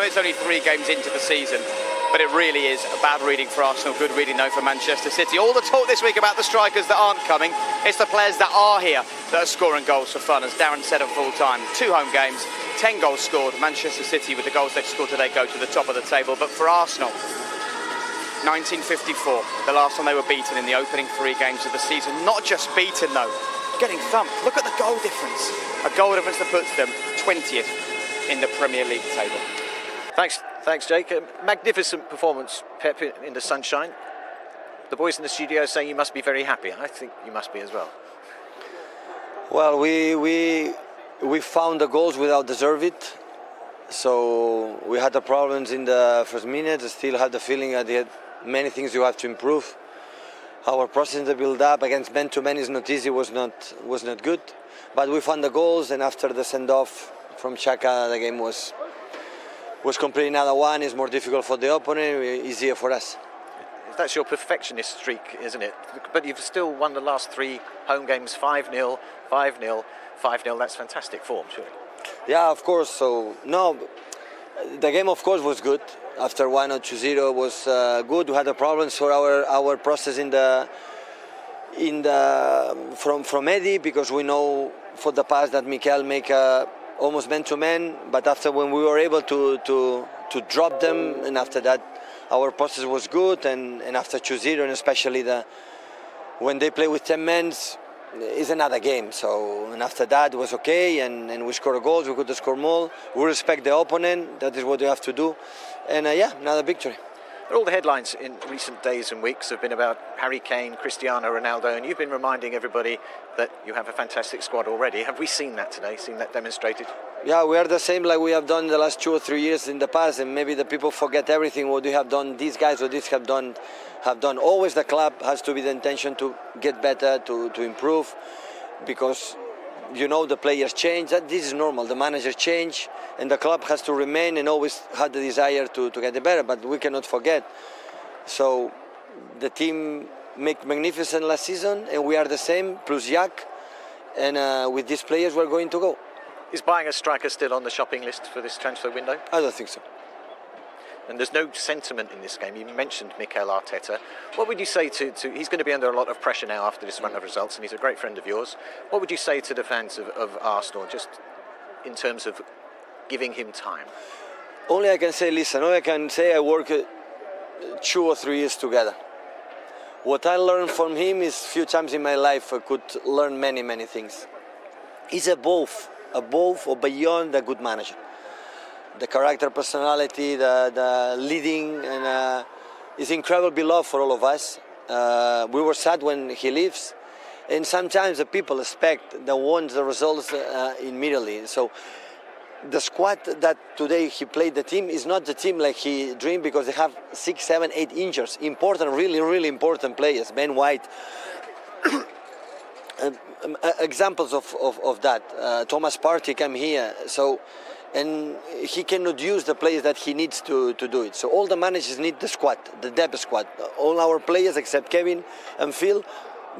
it's only 3 games into the season, but it really is a bad reading for Arsenal, good reading though for Manchester City. All the talk this week about the strikers that aren't coming, it's the players that are here that are scoring goals for fun. As Darren said at full time, 2 home games, 10 goals scored. Manchester City, with the goals they've scored today, go to the top of the table. But for Arsenal, 1954, the last time they were beaten in the opening 3 games of the season. Not just beaten though, getting thumped. Look at the goal difference. A goal difference that puts them 20th in the Premier League table. Thanks, Jake. A magnificent performance, Pep, in the sunshine. The boys in the studio saying you must be very happy. I think you must be as well. Well, we found the goals without deserve it. So we had the problems in the first minute. I still had the feeling that they had many things you have to improve. Our process in the build-up against man-to-man is not easy, was not good. But we found the goals, and after the send-off from Xhaka, the game was completely another one. It's more difficult for the opponent, easier for us. That's your perfectionist streak, isn't it? But you've still won the last 3 home games 5-0, 5-0, 5-0. That's fantastic form, surely. Yeah, of course. So, no, the game, of course, was good. After 1 or 2-0 was good. We had the problems for our process from Eddie, because we know for the past that Mikel make almost man-to-man, but after when we were able to drop them, and after that our process was good, and after 2-0, and especially when they play with 10 men, is another game. So, and after that it was okay, and we scored goals, we could score more. We respect the opponent, that is what you have to do, and another victory. All the headlines in recent days and weeks have been about Harry Kane, Cristiano Ronaldo, and you've been reminding everybody that you have a fantastic squad already. Have we seen that today, seen that demonstrated? Yeah, we are the same like we have done the last 2 or 3 years in the past, and maybe the people forget everything what we have done, these guys or this have done. Always the club has to be the intention to get better, to improve, because the players change. This is normal. The managers change, and the club has to remain and always have the desire to get better. But we cannot forget. So the team made magnificent last season, and we are the same, plus Jack. And with these players, we're going to go. Is buying a striker still on the shopping list for this transfer window? I don't think so. And there's no sentiment in this game. You mentioned Mikel Arteta. What would you say to he's going to be under a lot of pressure now after this run of results, and he's a great friend of yours. What would you say to the fans of Arsenal, just in terms of giving him time? Only I can say, listen, only I can say I worked 2 or 3 years together. What I learned from him is few times in my life I could learn many, many things. He's above or beyond a good manager. The character, personality, the leading, and is incredible beloved for all of us. We were sad when he leaves, and sometimes the people expect they want the results immediately. So the squad that today he played the team is not the team like he dreamed, because they have 6, 7, 8 injuries. Important, really, really important players. Ben White. Examples of that. Thomas Partey came here. So. And he cannot use the players that he needs to do it. So all the managers need the squad, the depth squad. All our players except Kevin and Phil,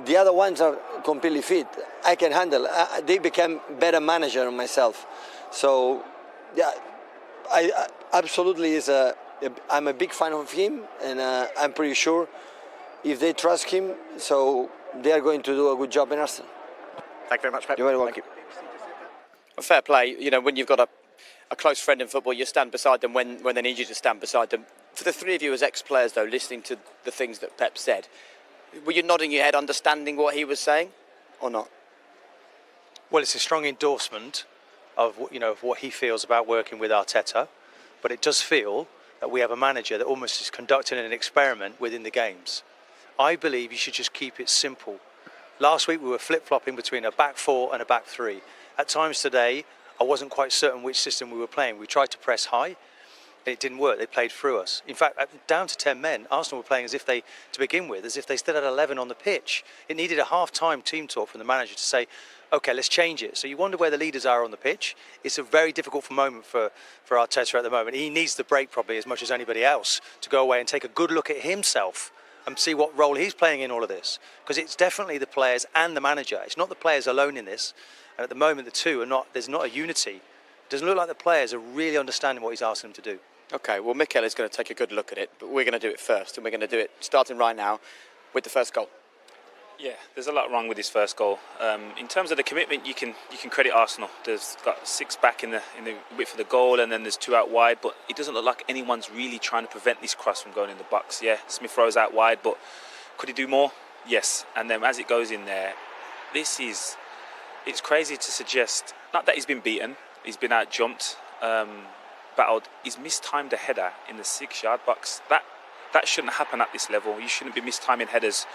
the other ones are completely fit. I can handle. They became better manager than myself. So, yeah, I absolutely I'm a big fan of him, and I'm pretty sure if they trust him, so they are going to do a good job in Arsenal. Thank you very much, Pep. You're very welcome. Thank you. Fair play. When you've got a close friend in football, you stand beside them when they need you to stand beside them. For the 3 of you as ex-players, though, listening to the things that Pep said, were you nodding your head, understanding what he was saying, or not? Well, it's a strong endorsement of what he feels about working with Arteta, but it does feel that we have a manager that almost is conducting an experiment within the games. I believe you should just keep it simple. Last week we were flip-flopping between a back 4 and a back 3. At times today, I wasn't quite certain which system we were playing. We tried to press high, and it didn't work. They played through us. In fact, down to 10 men, Arsenal were playing as if they still had 11 on the pitch. It needed a half-time team talk from the manager to say, OK, let's change it. So you wonder where the leaders are on the pitch. It's a very difficult moment for Arteta at the moment. He needs the break probably as much as anybody else to go away and take a good look at himself and see what role he's playing in all of this. Because it's definitely the players and the manager. It's not the players alone in this. And at the moment, the two are not. There's not a unity. It doesn't look like the players are really understanding what he's asking them to do. Okay, well, Mikel is going to take a good look at it, but we're going to do it first, and we're going to do it starting right now with the first goal. Yeah, there's a lot wrong with his first goal. In terms of the commitment, you can credit Arsenal. There's got 6 back in the width of the goal, and then there's 2 out wide. But it doesn't look like anyone's really trying to prevent this cross from going in the box. Yeah, Smith Rowe's out wide, but could he do more? Yes. And then as it goes in there, it's crazy to suggest not that he's been beaten, he's been out jumped, battled. He's mistimed a header in the 6-yard box. That shouldn't happen at this level. You shouldn't be mistiming headers,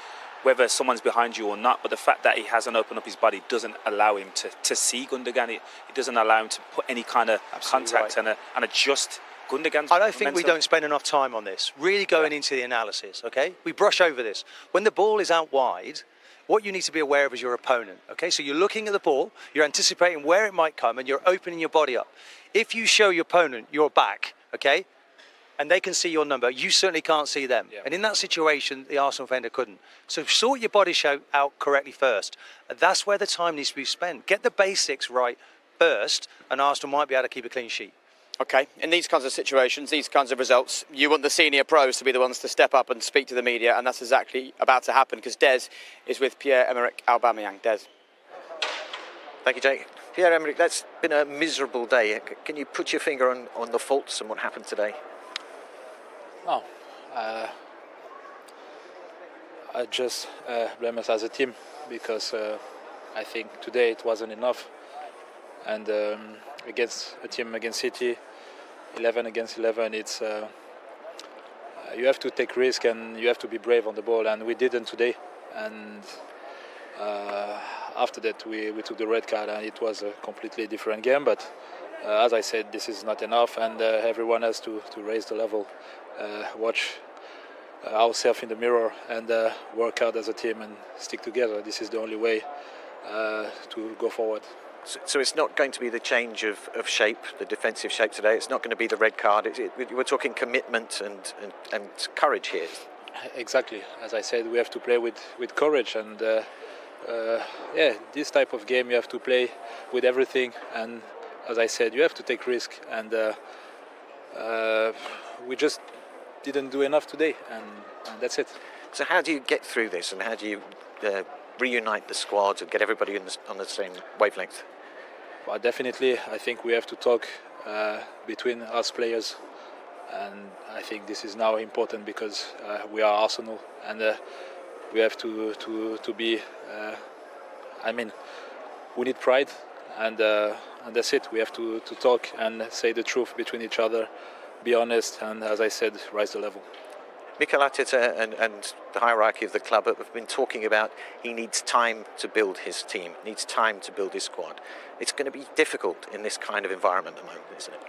whether someone's behind you or not. But the fact that he hasn't opened up his body doesn't allow him to see Gundogan. It doesn't allow him to put any kind of contact and adjust Gundogan's I don't think we momentum. don't spend enough time on this, really going into the analysis, okay? We brush over this. When the ball is out wide, what you need to be aware of is your opponent, okay? So you're looking at the ball, you're anticipating where it might come, and you're opening your body up. If you show your opponent your back, okay, and they can see your number, you certainly can't see them. Yeah. And in that situation, the Arsenal defender couldn't. So sort your body shape out correctly first. And that's where the time needs to be spent. Get the basics right first, and Arsenal might be able to keep a clean sheet. Okay, in these kinds of situations, these kinds of results, you want the senior pros to be the ones to step up and speak to the media, and that's exactly about to happen because Des is with Pierre-Emerick Aubameyang. Des. Thank you, Jake. Pierre-Emerick, that's been a miserable day. Can you put your finger on the faults and what happened today? No, I just blame us as a team because I think today it wasn't enough. And against a team against City, 11 against 11, it's you have to take risk and you have to be brave on the ball, and we didn't today. And after that, we took the red card, and it was a completely different game. But as I said, this is not enough, and everyone has to raise the level, watch ourselves in the mirror, and work hard as a team and stick together. This is the only way to go forward. So it's not going to be the change of shape, the defensive shape today. It's not going to be the red card. We're talking commitment and courage here. Exactly. As I said, we have to play with courage, and this type of game you have to play with everything. And as I said, you have to take risk, and we just didn't do enough today, and that's it. So how do you get through this, and how do you reunite the squad and get everybody on the same wavelength? Well, definitely, I think we have to talk between us players, and I think this is now important because we are Arsenal, and we have to be. We need pride, and that's it. We have to talk and say the truth between each other, be honest, and as I said, rise the level. Mikel Arteta and the hierarchy of the club have been talking about he needs time to build his team, needs time to build his squad. It's going to be difficult in this kind of environment at the moment, isn't it?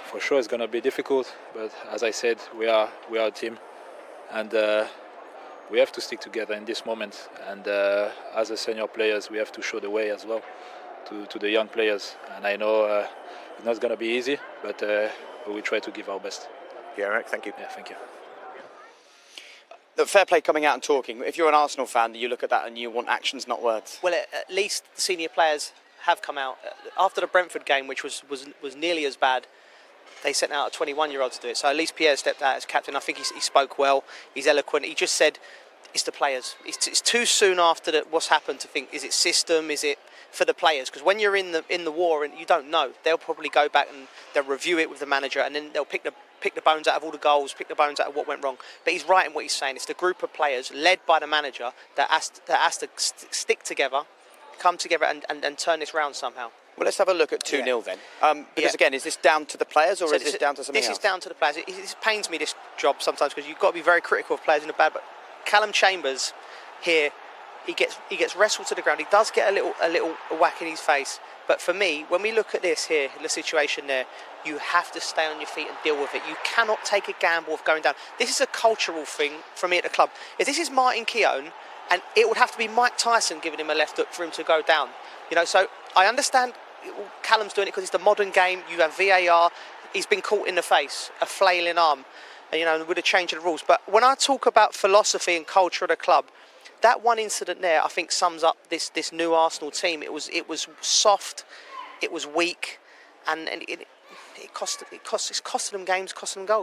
For sure, it's going to be difficult, but as I said, we are a team, and we have to stick together in this moment. And as a senior players, we have to show the way as well to the young players. And I know it's not going to be easy, but we try to give our best. Yeah, thank you. Yeah, thank you. The fair play coming out and talking. If you're an Arsenal fan, you look at that and you want actions, not words. Well, at least the senior players have come out. After the Brentford game, which was nearly as bad, they sent out a 21-year-old to do it. So at least Pierre stepped out as captain. I think he spoke well. He's eloquent. He just said, it's the players. It's too soon after what's happened to think, is it system, is it for the players? Because when you're in the war and you don't know, they'll probably go back and they'll review it with the manager, and then they'll pick the bones out of all the goals, pick the bones out of what went wrong. But he's right in what he's saying. It's the group of players led by the manager that has to stick together, come together and turn this round somehow. Well, let's have a look at 2-0 then. Because again, is this down to the players or is this down to something else? This is down to the players. It pains me, this job, sometimes, because you've got to be very critical of players in the bad. But Callum Chambers here, he gets wrestled to the ground. He does get a little whack in his face. But for me, when we look at this here, the situation there, you have to stay on your feet and deal with it. You cannot take a gamble of going down. This is a cultural thing from me at the club. If this is Martin Keown, and it would have to be Mike Tyson giving him a left hook for him to go down. So I understand Callum's doing it because it's the modern game. You have VAR. He's been caught in the face, a flailing arm, with a change of the rules. But when I talk about philosophy and culture of the club, that one incident there, I think, sums up this new Arsenal team. It was soft, it was weak, and it's costing them games, costing them goals.